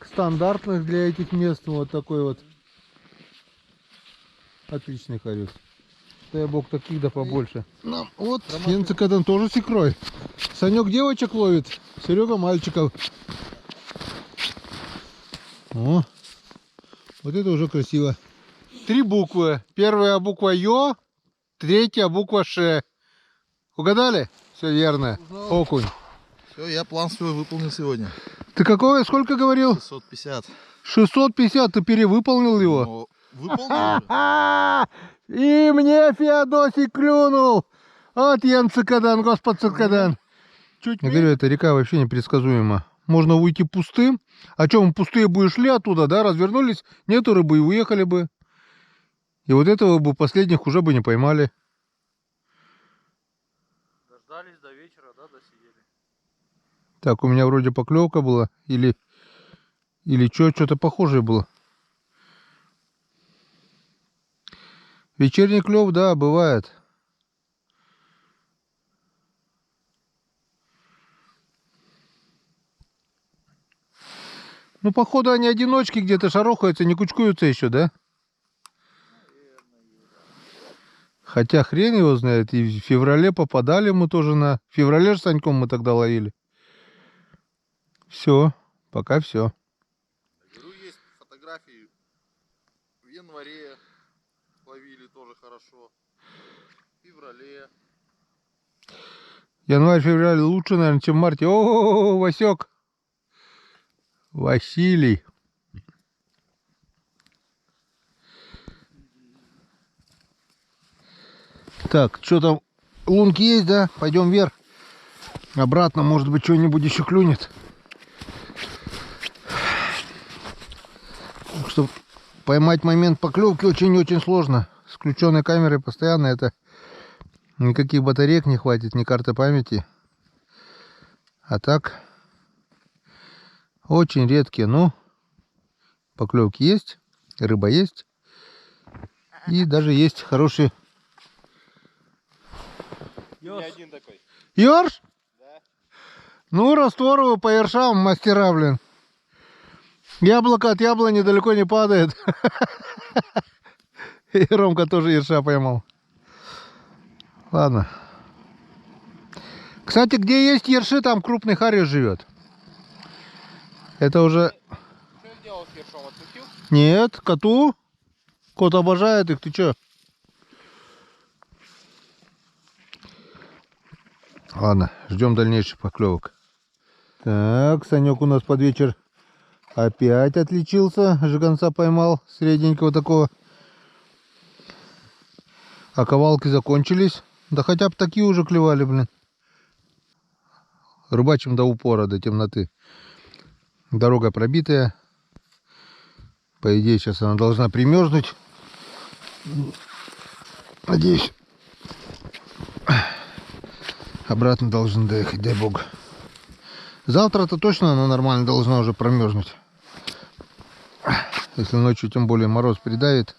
стандартных для этих мест. Вот такой вот. Отличный хорюс. Дай бог таких да побольше. Нам вот Янцикадан тоже с икрой. Санек девочек ловит, Серега мальчиков. О, вот это уже красиво. 3 буквы. Первая буква Ё, третья буква Ш. Угадали? Все верно. Окунь. Все, я план свой выполнил сегодня. Ты какое, сколько говорил? 650. 650, ты перевыполнил его? Ну, выполнил уже. И мне Феодосий клюнул. От Янцикадан, Господь Цикадан. Я говорю, эта река вообще непредсказуема. Можно уйти пустым. А что, мы пустые бы шли оттуда, да? Развернулись, нету рыбы и уехали бы. И вот этого бы последних уже бы не поймали. Дождались до вечера, да, досидели. Так, у меня вроде поклевка была. Или что-то похожее было. Вечерний клев, да, бывает. Ну, походу, они одиночки где-то шарохаются, не кучкуются еще, да? Хотя хрен его знает. И в феврале попадали мы тоже на... В феврале же с Саньком мы тогда ловили. Все, пока все. Говорю, есть фотографии. В январе ловили тоже хорошо. В феврале. Январь-февраль лучше, наверное, чем в марте. О, Васек! Василий. Так, что там? Лунки есть, да? Пойдем вверх. Обратно, может быть, что-нибудь еще клюнет. Чтобы поймать момент поклевки очень-очень сложно. С включенной камерой постоянно это... Никаких батареек не хватит, ни карты памяти. А так... Очень редкие, но поклевки есть, рыба есть. И даже есть хороший... Не один такой. Ёрш? Да. Ну, растворываю по ершам, мастера, блин. Яблоко от яблони далеко не падает. И Ромка тоже ерша поймал. Ладно. Кстати, где есть ерши, там крупный харюс живет. Это уже... Что сделал с ершом? Отпустил? Нет, коту. Кот обожает их, ты чё? Ладно, ждем дальнейших поклевок. Так, Санек у нас под вечер опять отличился. Жиганца поймал, средненького такого. А ковалки закончились. Да хотя бы такие уже клевали, блин. Рыбачим до упора, до темноты. Дорога пробитая. По идее, сейчас она должна примерзнуть. Надеюсь, обратно должен доехать, дай бог. Завтра-то точно она нормально должна уже промерзнуть. Если ночью тем более мороз придавит.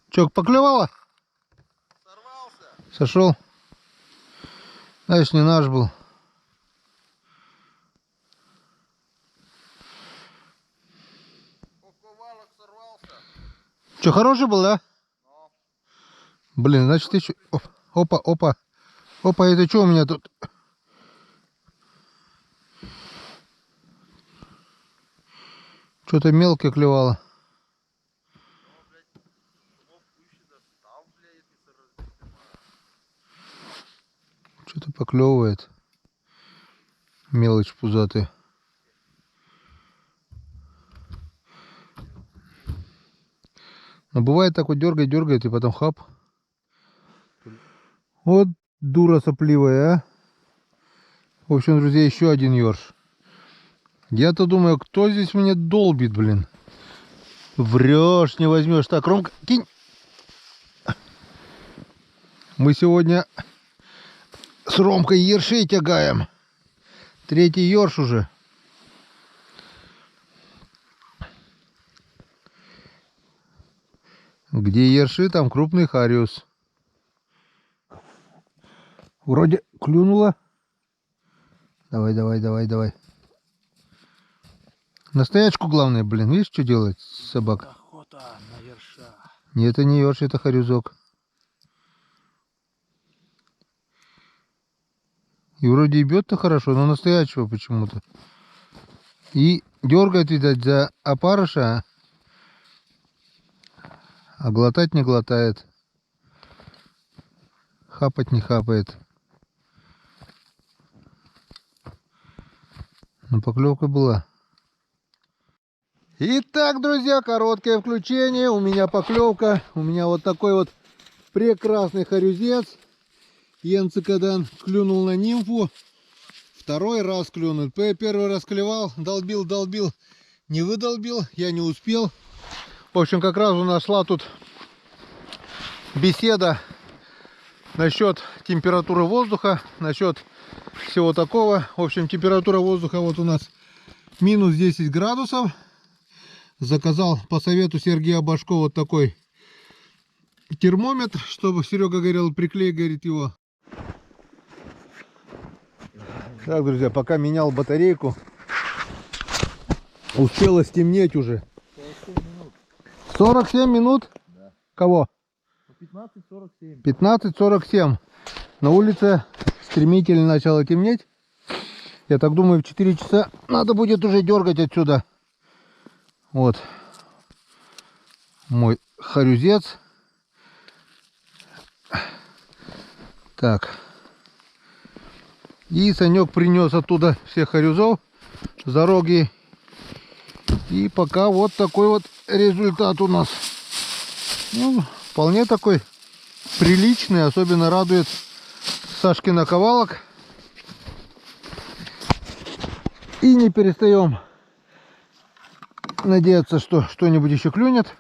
Че, поклевала? Сорвался. Сошел? Знаешь, не наш был. Поковалок сорвался. Че, хороший был, да? Блин, значит ты че... Опа, опа. Опа, это что у меня тут? Что-то мелкое клевало. Что-то поклевывает. Мелочь пузатая. Но бывает так вот дергает и потом хап. Вот дура сопливая, а. В общем, друзья, еще один ёрш. Я-то думаю, кто здесь мне долбит, блин. Врешь, не возьмешь. Так, Ромка, кинь. Мы сегодня с Ромкой ершей тягаем. 3-й ёрш уже. Где ерши, там крупный хариус. Вроде клюнуло. Давай, давай, давай, давай. На стоячку главное, блин. Видишь, что делает собака? Охота на ерша. Нет, это не ерш, это хорюзок. И вроде и бьет-то хорошо, но настоящего почему-то. И дергает, видать, за опарыша, а глотать не глотает. Хапать не хапает. Но поклевка была. Итак, друзья, короткое включение. У меня поклевка. У меня вот такой вот прекрасный хорюзец. Янцикадан клюнул на нимфу. Второй раз клюнул. Первый раз клевал, долбил, не выдолбил, я не успел. В общем, как раз у нас шла тут беседа насчет температуры воздуха, насчет всего такого. В общем, температура воздуха вот у нас минус 10 градусов. Заказал по совету Сергея Башко вот такой термометр, чтобы Серега говорил, приклей, говорит, его. Так, друзья, пока менял батарейку, успело стемнеть уже. 47 минут? Да. Кого? 15:47. 15:47. На улице стремительно начало темнеть. Я так думаю, в 4 часа надо будет уже дергать отсюда. Вот мой хорюзец. Так. И Санек принес оттуда всех хорюзов с дороги. И пока вот такой вот результат у нас. Ну, вполне такой приличный. Особенно радует Сашкин наковалок. И не перестаем надеяться, что что-нибудь еще клюнет.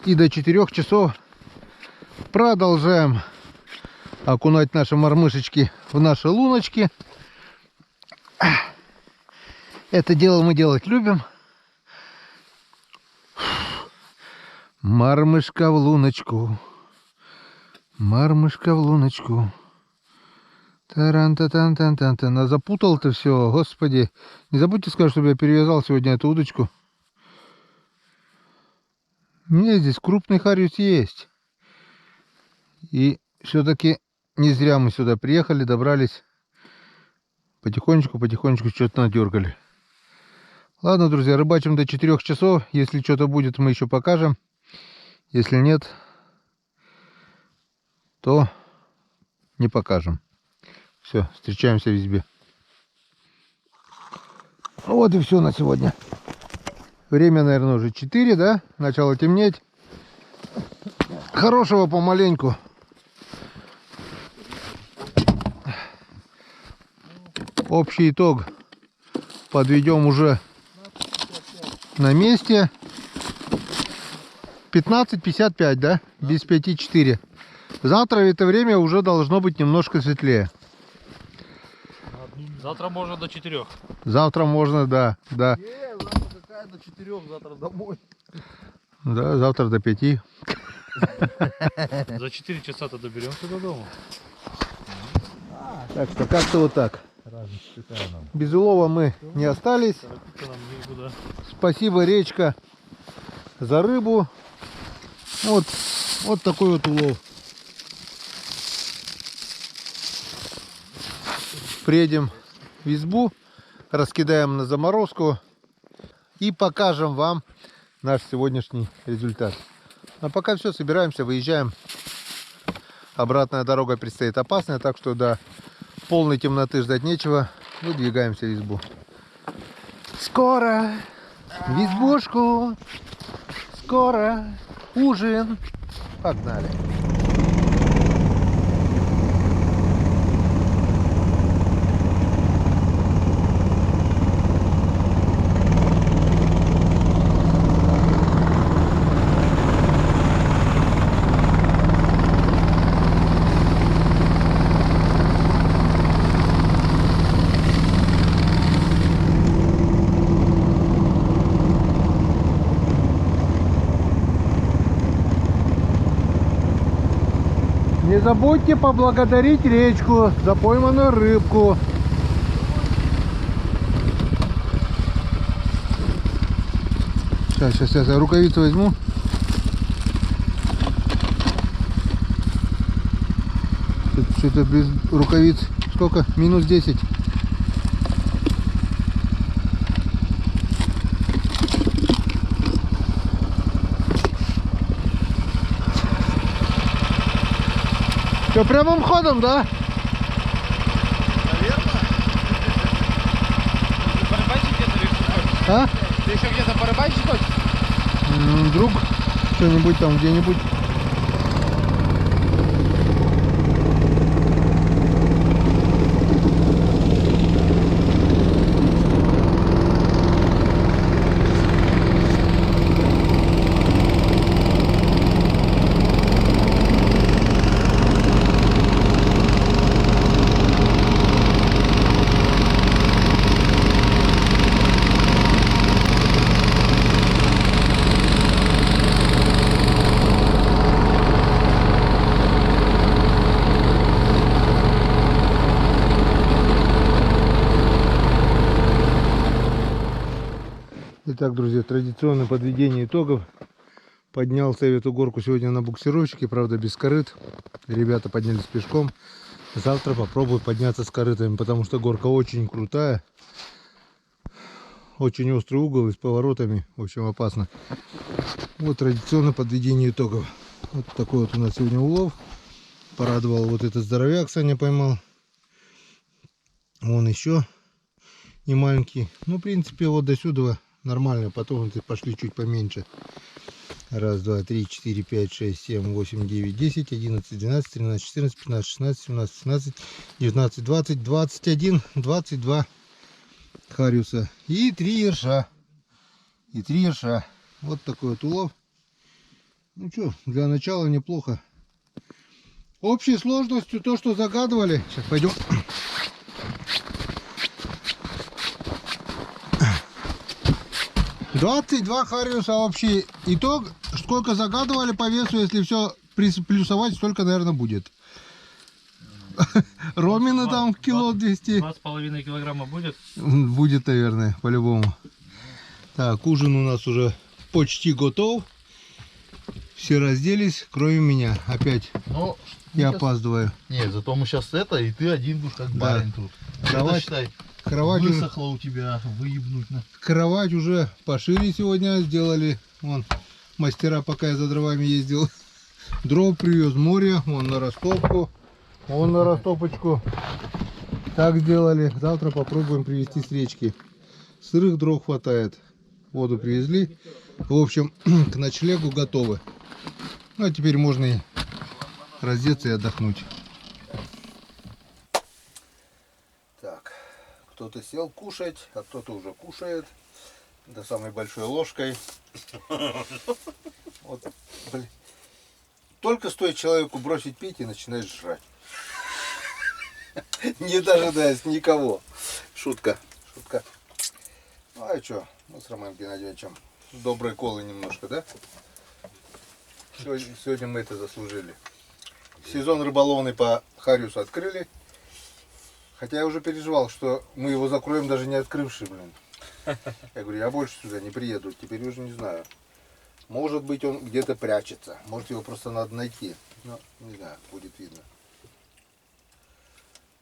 И до 4 часов продолжаем окунать наши мормышечки в наши луночки. Это дело мы делать любим. Мормышка в луночку. Мормышка в луночку. Таран-та-тан-тан-тан-тан. А запутал-то все, господи. Не забудьте сказать, чтобы я перевязал сегодня эту удочку. У меня здесь крупный хорюз есть. И все-таки не зря мы сюда приехали, добрались. Потихонечку что-то надергали. Ладно, друзья, рыбачим до 4 часов. Если что-то будет, мы еще покажем. Если нет, то не покажем. Все, встречаемся в избе. Вот и все на сегодня. Время, наверное, уже 4, да? Начало темнеть. Хорошего помаленьку. Общий итог подведем уже на месте. 15:55, да? Без 5:04. Завтра в это время уже должно быть немножко светлее. Завтра можно до 4. Завтра можно, да. Завтра какая до 4, завтра домой. Да, завтра до 5. За 4 часа-то доберемся до дома. Так что как-то вот так. Без улова мы не остались. Торопиться нам некуда. Спасибо, речка, за рыбу. Вот такой вот улов. Приедем в избу, раскидаем на заморозку и покажем вам наш сегодняшний результат. А пока все, собираемся, выезжаем. Обратная дорога предстоит опасная, так что до полной темноты ждать нечего. Выдвигаемся в избу. Скоро в избушку, скоро ужин. Погнали. Не забудьте поблагодарить речку за пойманную рыбку. Сейчас я рукавицу возьму. Что-то без рукавиц. Сколько? Минус 10. Что, прямым ходом, да? А? Ты еще где-то порыбачить хочешь? Вдруг что-нибудь там где-нибудь. Итак, друзья, традиционное подведение итогов. Поднялся я эту горку сегодня на буксировщике, правда без корыт. Ребята поднялись пешком. Завтра попробую подняться с корытами, потому что горка очень крутая. Очень острый угол и с поворотами. В общем, опасно. Вот традиционное подведение итогов. Вот такой вот у нас сегодня улов. Порадовал вот этот здоровяк, Саня поймал. Вон еще не маленький. Ну, в принципе, вот до сюда нормально. Потом пошли чуть поменьше. Раз, два, три, четыре, пять, шесть, семь, восемь, девять, 10, 11, 12, 13, 14, 15, 16, 17, 18, 19, 20, 21, 22 хариуса. И 3 ерша. И 3 ерша. Вот такой вот улов. Ну что, для начала неплохо. Общей сложностью то, что загадывали. Сейчас пойдем. $22 хариуса общий итог. Сколько загадывали по весу, если все плюсовать, столько, наверное, будет. Ромины там кило 200. 2,5 килограмма будет? Будет, наверное, по-любому. Так, ужин у нас уже почти готов. Все разделись, кроме меня. Опять Ну, я сейчас... опаздываю. Нет, зато мы сейчас это, и ты один будешь как Да. барин тут. Кровать- Это, считай, Кровать уже, высохла у тебя, выебнуть на. кровать уже пошили сегодня, сделали. Вон, мастера, пока я за дровами ездил. Дров привез, море, вон на растопку. Вон на растопочку. Так сделали. Завтра попробуем привезти с речки. Сырых дров хватает. Воду привезли. В общем, к ночлегу готовы. Ну а теперь можно и раздеться и отдохнуть. Так, кто-то сел кушать, а кто-то уже кушает. До самой большой ложкой. Вот, блин. Только стоит человеку бросить пить и начинаешь жрать. Не дожидаясь никого. Шутка, шутка. Ну а что, мы с Романом Геннадьевичем доброй колы немножко, да? Сегодня мы это заслужили. Сезон рыболовный по хариусу открыли. Хотя я уже переживал, что мы его закроем, даже не открывши, блин. Я говорю, я больше сюда не приеду, теперь уже не знаю. Может быть, он где-то прячется. Может, его просто надо найти. Но, не знаю, будет видно.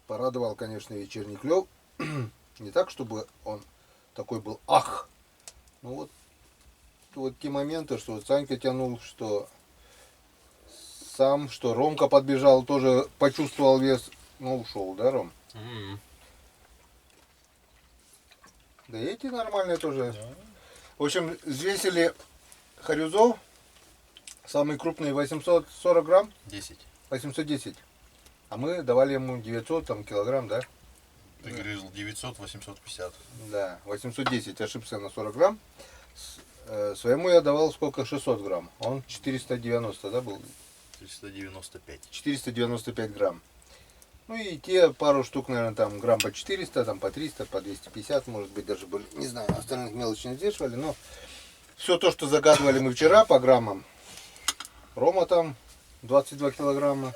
Порадовал, конечно, вечерний клев. Не так, чтобы он такой был ах. Ну вот те моменты, что вот Санька тянул, что сам, что Ромка подбежал, тоже почувствовал вес. Ну, ушел, да, Ром? Да и эти нормальные тоже. В общем, взвесили харюзов. Самый крупный 840 грамм. 10. 810. А мы давали ему 900 там, килограмм, да? Ты говорил 900, 850. Да, 810, ошибся на 40 грамм. Своему я давал сколько? 600 грамм. Он 490, да, был? 395. 495 грамм. Ну и те пару штук, наверное, там грамм по 400, там по 300, по 250, может быть, даже были. Не знаю, остальных мелочи не взвешивали, но все то, что загадывали мы вчера по граммам. Рома там 22 килограмма.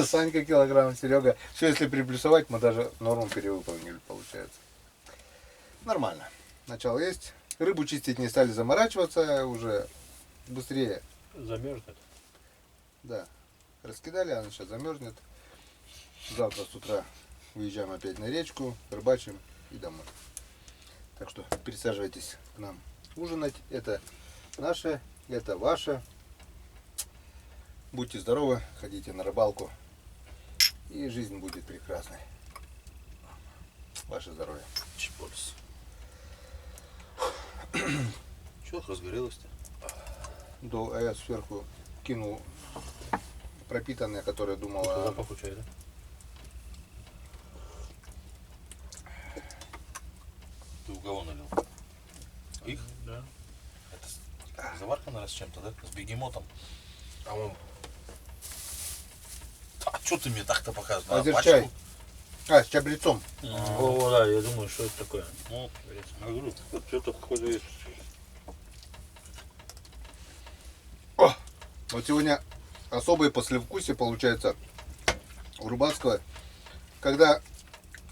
Санька килограмм, Серега. Все, если приплюсовать, мы даже норму перевыполнили, получается. Нормально. начал есть. Рыбу чистить не стали заморачиваться, уже быстрее. Замерзнет. Да, раскидали, она сейчас замерзнет. Завтра с утра выезжаем опять на речку, рыбачим и домой. Так что присаживайтесь к нам ужинать. Это наше, это ваше. Будьте здоровы, ходите на рыбалку. И жизнь будет прекрасной. Ваше здоровье. Чипорс. Чё разгорелось-то? Да, а я сверху кинул пропитанное, которое думала... Запах у чая, да? Ты у кого налил? Их? Да. Это заварка, наверное, с чем-то, да? С бегемотом. А он... А что ты мне так-то показываешь? Азерчай. А, с чабрецом. О, да, я думаю, что это такое. Ну, я говорю, Вот что-то походу есть. Вот сегодня особое послевкусие получается у рыбацкого. Когда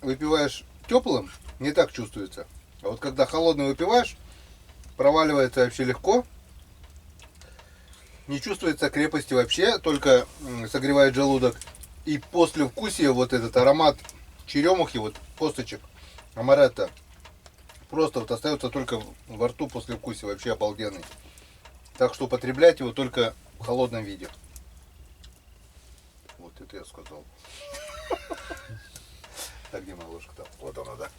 выпиваешь теплым, не так чувствуется. А вот когда холодный выпиваешь, проваливается вообще легко. Не чувствуется крепости вообще, только согревает желудок. И послевкусие, вот этот аромат черемухи, вот косточек, амаретто, просто вот остается только во рту послевкусие, вообще обалденный. Так что употреблять его только в холодном виде. Вот это я сказал. Так, где моя ложка-то? Вот она, да.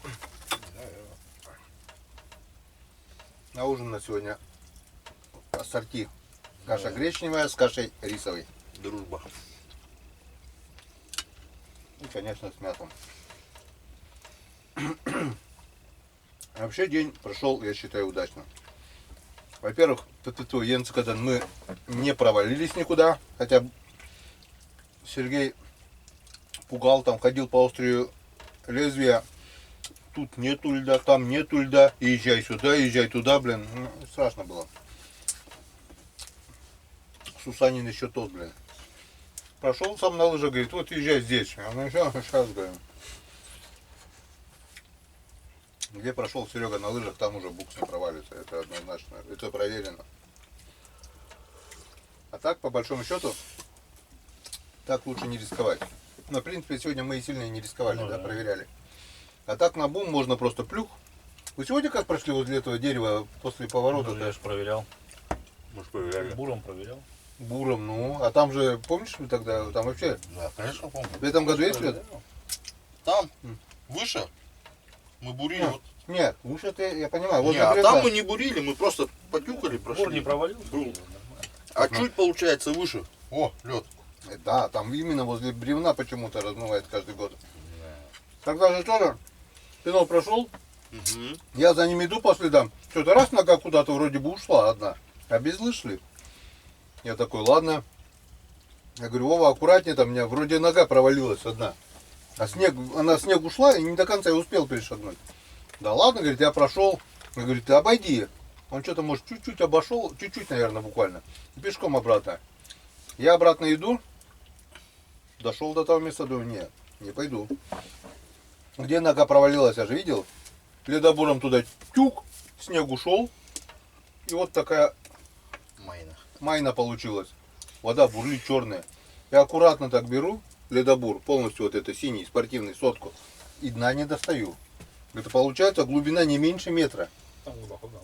На ужин на сегодня ассорти. Каша гречневая с кашей рисовой. дружба. И, конечно, с мясом. Вообще день прошел, я считаю, удачно. Во-первых, Янцикадан мы не провалились никуда, хотя Сергей пугал, там ходил по острию лезвия. Тут нету льда, там нету льда, езжай сюда, езжай туда, блин. Ну, страшно было. Сусанин еще тот, блин. Прошел сам на лыжах, говорит, вот езжай здесь. А ну все, сейчас, говорю. Где прошел Серега на лыжах, там уже букс не провалится. Это однозначно. Это проверено. А так, по большому счету, так лучше не рисковать. Но, в принципе, сегодня мы и сильно не рисковали, Ну да, да. проверяли. А так на бум можно просто плюх. Вы сегодня как прошли возле этого дерева после поворота? Ну, я же проверял. Может, проверяли? Буром проверял. Буром, ну. А там же, помнишь, мы тогда, там вообще, Да, конечно, помню. в этом году есть лед? Там, выше, мы бурили. А, Вот. Нет, выше ты, я понимаю. Вот Не, а там мы не бурили, мы просто потюкали, Бур прошли. не провалился? Был. Нормально. А чуть получается выше. О, лед. Да, там именно возле бревна почему-то размывает каждый год. Тогда же тоже пинал прошел, я за ним иду по следам. Что-то раз нога куда-то вроде бы ушла одна, а без лыж шли. Я такой, ладно. Я говорю, Вова, аккуратнее, там у меня вроде нога провалилась одна. А снег, она снег ушла и не до конца я успел перешагнуть. Да ладно, говорит, я прошел. Я говорю, ты обойди. Он что-то, может, чуть-чуть обошел, чуть-чуть, наверное, буквально. И пешком обратно. Я обратно иду. Дошел до того места, думаю, нет, не пойду. Где нога провалилась, я же видел. Ледобуром туда тюк, снег ушел. И вот такая Майна. майна получилась. Вода бурлит черная. Я аккуратно так беру ледобур, полностью вот это синий, спортивный, сотку. И дна не достаю. Это получается глубина не меньше метра. Там глубоко, да.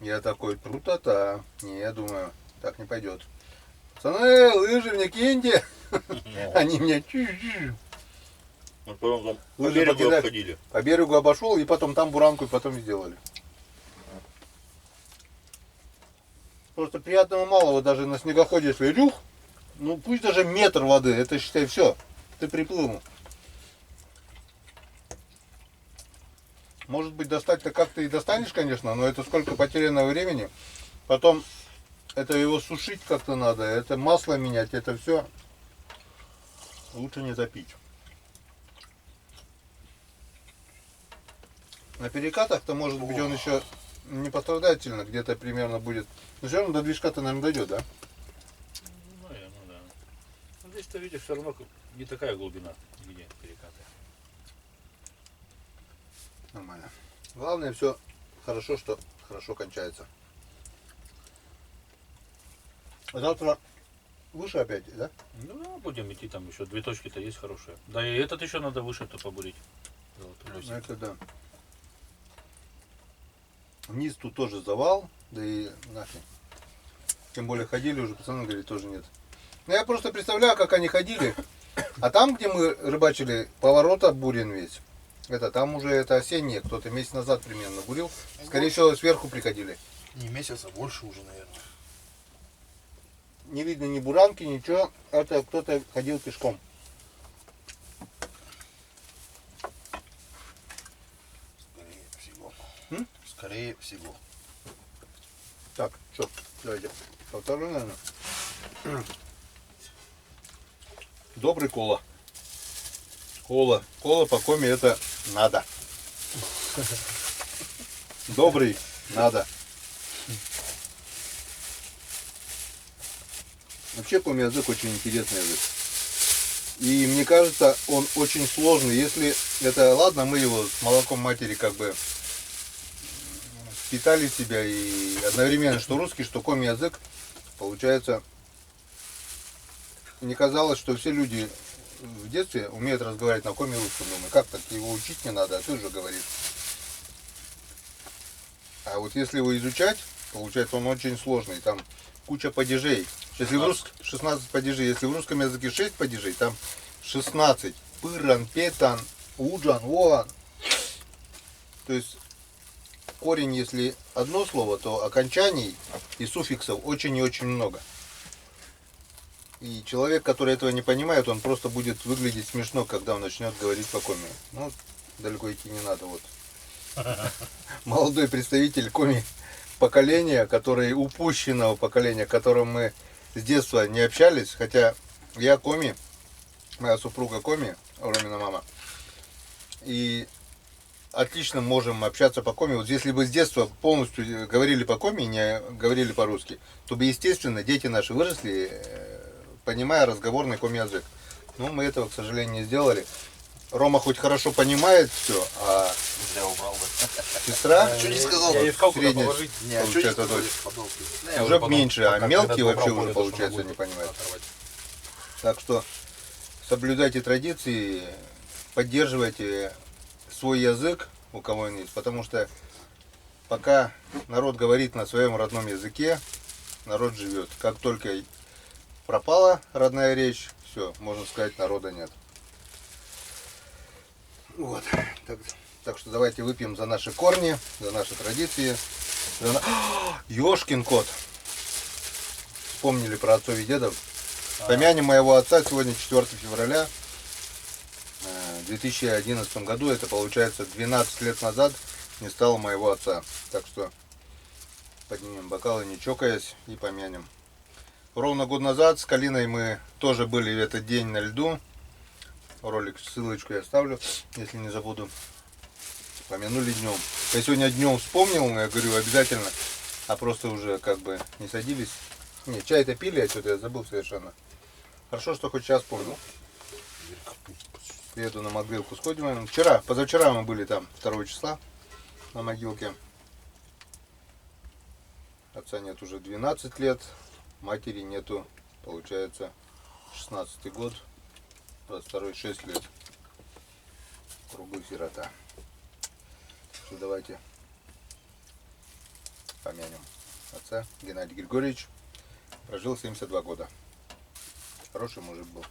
Я такой, тру-та-та. Не, я думаю, так не пойдет. Пацаны, лыжи мне киньте. Они меня чуть-чуть. Мы потом там по Лыжи берегу покидать. обходили. По берегу обошел и потом там буранку и потом сделали. Просто приятного мало, вот даже на снегоходе, если рюх, ну пусть даже метр воды, это считай все, ты приплыл. Может быть достать-то как ты и достанешь, конечно, но это сколько потерянного времени. Потом это его сушить как-то надо, это масло менять, это все. Лучше не топить. На перекатах-то, может быть, он еще не пострадает сильно, где-то примерно будет. Но все равно до движка-то, наверное, дойдет, да? Ну, наверное, да. Но здесь ты видишь, все равно не такая глубина, где перекаты. Нормально. Главное все хорошо, что хорошо кончается. А завтра выше опять, да? Ну да, будем идти, там еще 2 точки-то есть хорошие. Да и этот еще надо выше-то побурить. Золотой лосик. Это да. Вниз тут тоже завал, да и нафиг. Тем более ходили уже, пацаны говорят, тоже нет. Ну я просто представляю, как они ходили. А там, где мы рыбачили, поворота бурен весь. Это там уже это осеннее, кто-то месяц назад примерно бурил. Скорее всего, сверху приходили. Не месяц, а больше уже, наверное. Не видно ни буранки, ничего. Это кто-то ходил пешком. Скорее всего. М? Скорее всего. Так, что, давайте. По второй, наверное. Добрый кола. Кола. Кола по коме это надо. Добрый надо. Вообще коми язык очень интересный язык. И мне кажется, он очень сложный. Если это ладно, мы его с молоком матери как бы впитали в себя и одновременно что русский, что коми язык, получается, мне казалось, что все люди в детстве умеют разговаривать на коми русском. Думаю, как так, его учить не надо, а ты уже говоришь. А вот если его изучать, получается он очень сложный. Там куча падежей. Если в 16 падежей, если в русском языке 6 падежей, там 16. Пыран, петан, уджан, воан. То есть корень, если одно слово, то окончаний и суффиксов очень и очень много. И человек, который этого не понимает, он просто будет выглядеть смешно, когда он начнет говорить по коми. Ну, далеко идти не надо. Вот. Молодой представитель коми поколения, который упущенного поколения, которым мы с детства не общались, хотя я коми, моя супруга коми, Ромина мама, и отлично можем общаться по коми. Вот если бы с детства полностью говорили по коми, не говорили по-русски, то бы, естественно, дети наши выросли, понимая разговорный коми язык. Но мы этого, к сожалению, не сделали. Рома хоть хорошо понимает все, а Зря убрал, да. сестра Что не сказал? Я искал, куда средняя, положить. Не, а что не получается, сказал? дочь. Подолки. Уже меньше, а Пока мелкие когда вообще добрал уже, поле, то, что получается, надо не будет понимают. оторвать. Так что соблюдайте традиции, поддерживайте свой язык, у кого он есть, потому что пока народ говорит на своем родном языке, народ живет. Как только пропала родная речь, все, можно сказать, народа нет. Вот. Так что давайте выпьем за наши корни, за наши традиции. Ёшкин кот. Вспомнили про отцов и дедов. Помянем моего отца сегодня 4 февраля 2011 году. Это получается 12 лет назад не стало моего отца. Так что поднимем бокалы, не чокаясь, и помянем. Ровно год назад с Калиной мы тоже были в этот день на льду. Ролик, ссылочку я оставлю, если не забуду. Помянули днем. Я сегодня днем вспомнил, я говорю, обязательно. А просто уже как бы не садились. Не, чай-то пили, а что-то я забыл совершенно. Хорошо, что хоть сейчас помнил. Приеду на могилку, сходим. Позавчера мы были там, 2 числа, на могилке. Отца нет уже 12 лет, матери нету, получается, 16 год, 22 6 лет. Круглый сирота. Что давайте помянем отца. Геннадий Григорьевич прожил 72 года. Хороший мужик был.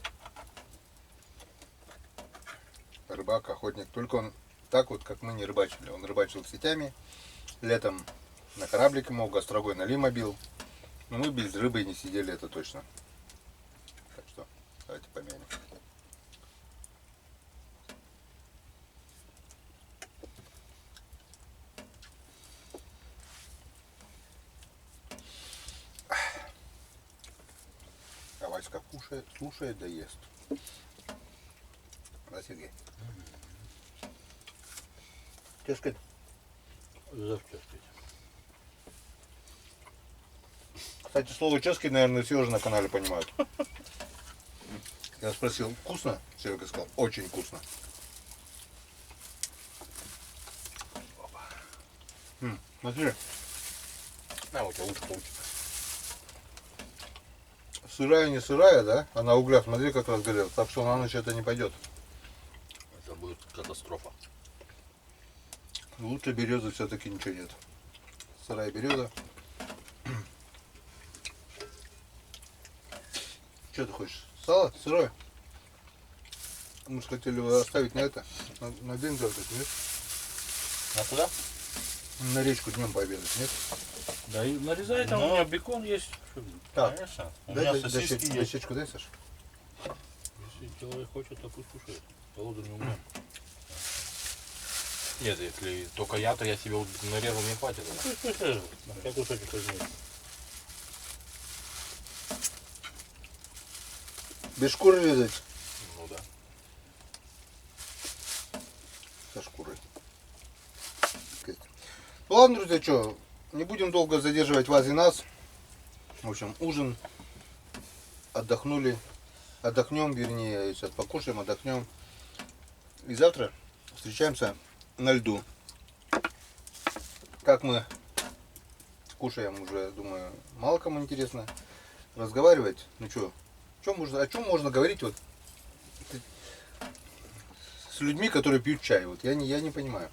Рыбак, охотник. Только он так вот, как мы, не рыбачили. Он рыбачил сетями. Летом на кораблике мог, острогой на лима бил. Но мы без рыбы не сидели, это точно. Так что давайте помянем. А Васька слушает, да ест. Да, Сергей? Тяжко. Завтра. Кстати, слово чешский, наверное, все уже на канале понимают. Я спросил, вкусно? Серега сказал, очень вкусно. Смотри, На, у тебя лучше получится. сырая не сырая, да? А на углях, смотри, как разгорел. Так что на ночь это не пойдет. Это будет катастрофа. Лучше березы все-таки ничего нет. Сырая береза. Что ты хочешь? Сало? Сырое? Мы же хотели его оставить на это, на день завтра, нет? А куда? На речку днем пообедать, нет? Да и нарезай, там Ну. у меня бекон есть. Что, Так, Конечно. У дай меня сосиски есть. дощечку дай, Саш. если человек хочет, то пусть кушает. Голоду не умрем. Нет, если только я, то я себе вот нарезал, не хватит. Пусть лежит. Я кусочек возьму. Без шкуры резать? Ну да. Со шкурой. Ну ладно, друзья, что, не будем долго задерживать вас и нас. В общем, ужин. Отдохнули. Отдохнем, вернее, сейчас покушаем, отдохнем. И завтра встречаемся на льду. Как мы кушаем уже, думаю, мало кому интересно разговаривать. Ну что, о чем можно говорить вот с людьми, которые пьют чай? Вот я не понимаю.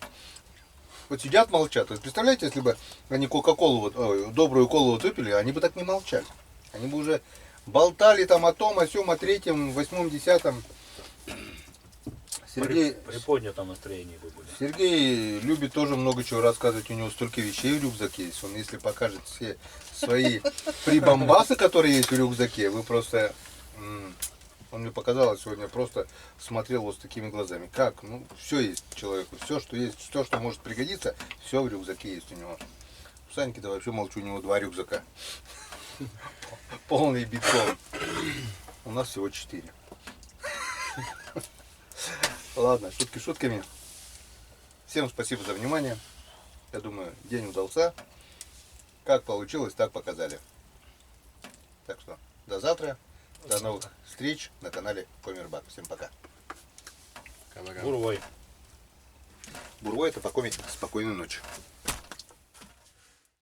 Вот сидят, молчат. Вот представляете, если бы они кока-колу, добрую колу вот выпили, они бы так не молчали. Они бы уже болтали там о том, о сём, о третьем, восьмом, десятом. Сергей, При поднятом настроении вы были. Сергей любит тоже много чего рассказывать. У него столько вещей в рюкзаке есть. Он, если покажет все свои прибамбасы, которые есть в рюкзаке, вы просто... Он мне показал сегодня, просто смотрел вот с такими глазами. Как? Ну, все есть человеку. Все, что есть, все, что может пригодиться, все в рюкзаке есть у него. У Саньки-то вообще молчу, у него 2 рюкзака. Полный битком. У нас всего 4. Ладно, шутки шутками. Всем спасибо за внимание. Я думаю, день удался. Как получилось, так показали. Так что, до завтра. До новых встреч на канале Комербак. Всем пока. Бурвой. Бурвой, это покоми. Спокойной ночи.